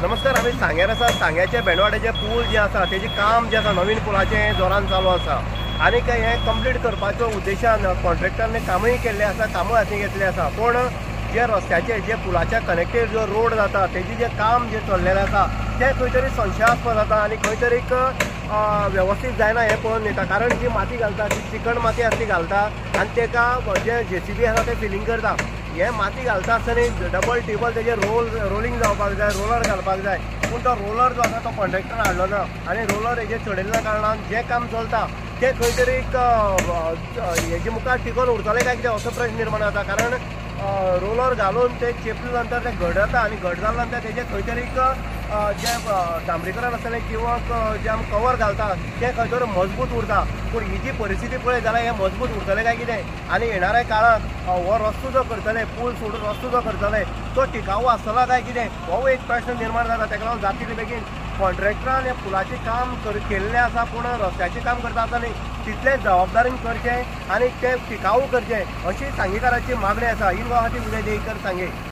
नमस्कार, आम्ही सांग्यार आसा. सांग्याचे भेंडवाड्याचे पूल जे आसा तेजे काम जे आसा नवीन पुलाचें जोरान चालू आसा. आनीक हें कंप्लीट करपाच्या उद्देशान कॉन्ट्रॅक्टरांनी कामूय केल्लें आसा, कामूय हाती घेतलें आसा. पूण जे रस्त्याचे जे पुलाच्या कनेक्टेड जो रोड जाता तेजें जें काम जे चल्लेलें आसा तें खंय तरी संशयास्पद जाता आनी खंय तरी व्यवस्थीत जायना हें पळोवन येता. कारण जी माती घालता ती चिकण माती आसा ती घालता आनी तेका जे JCB आसा ते फिलींग करता. हे माती घालता आसतना डबल टेबल तेजे रोलिंग जावपाक जाय, रोलर घालपाक जाय. पूण तो रोलर जो आसा तो कॉन्ट्रॅक्टर हाडलो ना आनी रोलर हेजेर चडयल्ल्या कारणान जें काम चलता तें खंय तरी हेजे मुखार टिकोन उरतलें काय कितें असो प्रश्न निर्माण जाता. कारण रोलर घालून ते चेपले नंतर ते घट जाता आनी घट जाल्या नंतर तेजे खंय तरी जे डांबरीकरण आसतलें किंवा जे आमी कवर घालता तें खंय तरी मजबूत उरता. पूण ही जी परिस्थिती पळय जाल्यार हें मजबूत उरतलें काय कितें आनी येणाऱ्या काळांत हो रस्तो जो करतले, पूल सोडून रस्तो जो करतले तो टिकाऊ आसतलो काय कितें हो एक प्रश्न निर्माण जाता. ताका लागून जाता तितले बेगीन कॉन्ट्रॅक्टरान हें पुलाचें काम केल्लें आसा पूण रस्त्याचें काम करता आसतना तितलें जबाबदारीन करचें आनी तें टिकाऊ करचें अशी सांगेकाराची मागणी आसा. इन गुवाहाटी उदय देयकर सांगे.